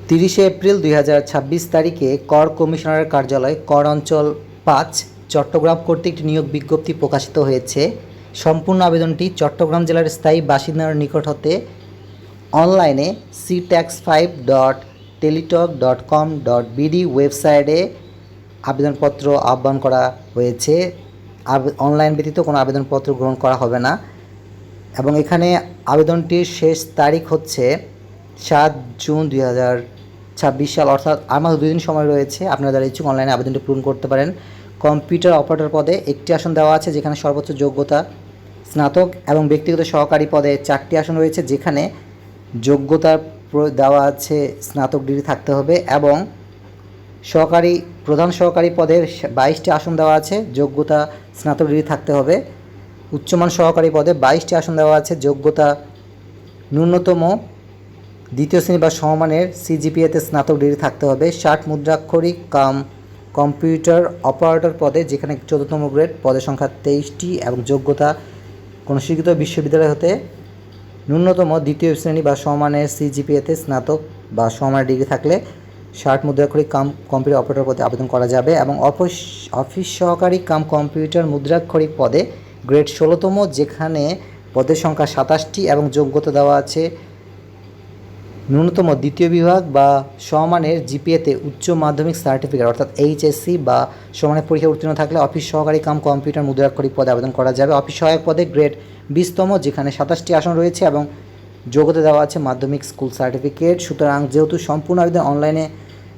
30 April 2026 তারিখে কর কমিশনারের কার্যালয় কর অঞ্চল 5 চট্টগ্রাম কর্তৃক একটি নিয়োগ বিজ্ঞপ্তি প্রকাশিত হয়েছে। সম্পূর্ণ আবেদনটি চট্টগ্রাম জেলার স্থায়ী বাসিন্দার নিকট হতে অনলাইনে ctax5.teletalk.com.bd ওয়েবসাইটে আবেদনপত্র আহ্বান করা হয়েছে। অনলাইন ব্যতীত কোনো আবেদনপত্র গ্রহণ করা হবে না এবং এখানে আবেদনটির শেষ তারিখ হচ্ছে 7 জুন 2026 সাল, অর্থাৎ আর মাত্র 2 দিন সময় রয়েছে। আপনারা যারা ইচ্ছুক অনলাইনে আবেদনটি পূরণ করতে পারেন। কম্পিউটার অপারেটর পদে 1টি আসন দেওয়া আছে, যেখানে সর্বোচ্চ যোগ্যতা স্নাতক, এবং ব্যক্তিগত সহকারী পদে 4টি আসন রয়েছে, যেখানে যোগ্যতা দেওয়া আছে স্নাতক ডিগ্রি থাকতে হবে, এবং প্রধান সহকারী পদে 22টি আসন দেওয়া আছে, যোগ্যতা স্নাতক ডিগ্রি থাকতে হবে। উচ্চমান সহকারী পদে 22টি আসন দেওয়া আছে, যোগ্যতা ন্যূনতম দ্বিতীয় শ্রেণী বা সমমানের সিজিপিএতে স্নাতক ডিগ্রি থাকতে হবে। 60 মুদ্রাক্ষরিক কাম কম্পিউটার অপারেটর পদে, যেখানে 14তম গ্রেড, পদের সংখ্যা 23টি, এবং যোগ্যতা কোনো স্বীকৃত বিশ্ববিদ্যালয় হতে ন্যূনতম দ্বিতীয় শ্রেণী বা সমমানের সিজিপিএতে স্নাতক বা সমমানের ডিগ্রি থাকলে 60 মুদ্রাক্ষরিক কাম কম্পিউটার অপারেটর পদে আবেদন করা যাবে। এবং অফিস সহকারী কাম কম্পিউটার মুদ্রাক্ষরিক পদে গ্রেড 16তম, যেখানে পদের সংখ্যা 27টি, এবং যোগ্যতা দেওয়া আছে ন্যূনতম দ্বিতীয় বিভাগ বা সমমানের জিপিএতে উচ্চ মাধ্যমিক সার্টিফিকেট অর্থাৎ এইচএসসি বা সমমানের পরীক্ষা উত্তীর্ণ থাকলে অফিস সহকারী কাম কম্পিউটার মুদ্রাক্ষরিক পদে আবেদন করা যাবে। অফিস সহায়ক পদে গ্রেড 20তম, যেখানে 27টি আসন রয়েছে, এবং যোগ্যতা দেওয়া আছে মাধ্যমিক স্কুল সার্টিফিকেট। সুতরাং যেহেতু সম্পূর্ণ আবেদন অনলাইনে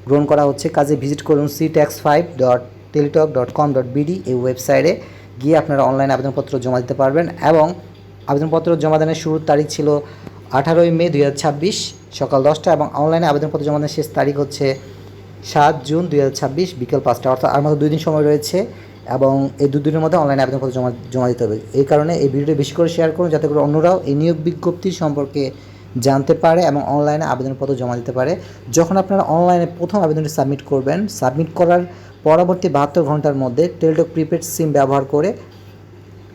গ্রহণ করা হচ্ছে, কাজে ভিজিট করুন ctax5.teletalk.com.bd এই ওয়েবসাইটে গিয়ে আপনারা অনলাইনে আবেদনপত্র জমা দিতে পারবেন। এবং আবেদনপত্র জমা দানের শুরুর তারিখ ছিল 18 মে 2026 সকাল 10টা, এবং অনলাইনে আবেদনপত্র জমা দানের শেষ তারিখ হচ্ছে 7 জুন 2026 বিকেল 5টা, অর্থাৎ আর মাত্র 2 দিন সময় রয়েছে, এবং এই 2 দিনের মধ্যে অনলাইনে আবেদনপত্র জমা দিতে হবে। এই কারণে এই ভিডিওটি বেশি করে শেয়ার করুন, যাতে করে অন্যরাও এই নিয়োগ বিজ্ঞপ্তির সম্পর্কে জানতে পারে এবং অনলাইনে আবেদনপত্র জমা দিতে পারে। যখন আপনারা অনলাইনে প্রথম আবেদনটি সাবমিট করবেন, সাবমিট করার পরবর্তী 72 ঘন্টার মধ্যে টেলিটক প্রিপেড সিম ব্যবহার করে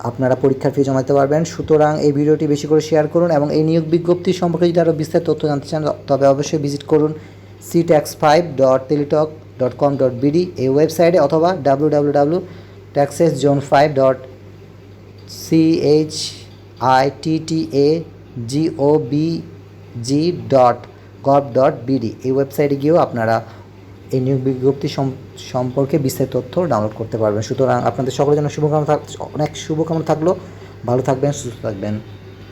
আপনারা পরীক্ষার ফি জমা দিতে পারবেন। সুতরাং এই ভিডিওটি বেশি করে শেয়ার করুন, এবং এই নিয়োগ বিজ্ঞপ্তি সম্পর্কে যদি আরও বিস্তারিত তথ্য জানতে চান, তবে অবশ্যই ভিজিট করুন ctax5.teletalk.com.bd এই ওয়েবসাইটে, অথবা www.taxes.gobg.gov.bd এই ওয়েবসাইটে গিয়েও আপনারা এই নিয়োগ বিজ্ঞপ্তি সম্পর্কে বিস্তারিত তথ্য ডাউনলোড করতে পারবেন। সুতরাং আপনাদের সকলের জন্য অনেক শুভকামনা থাকলো। ভালো থাকবেন, সুস্থ থাকবেন।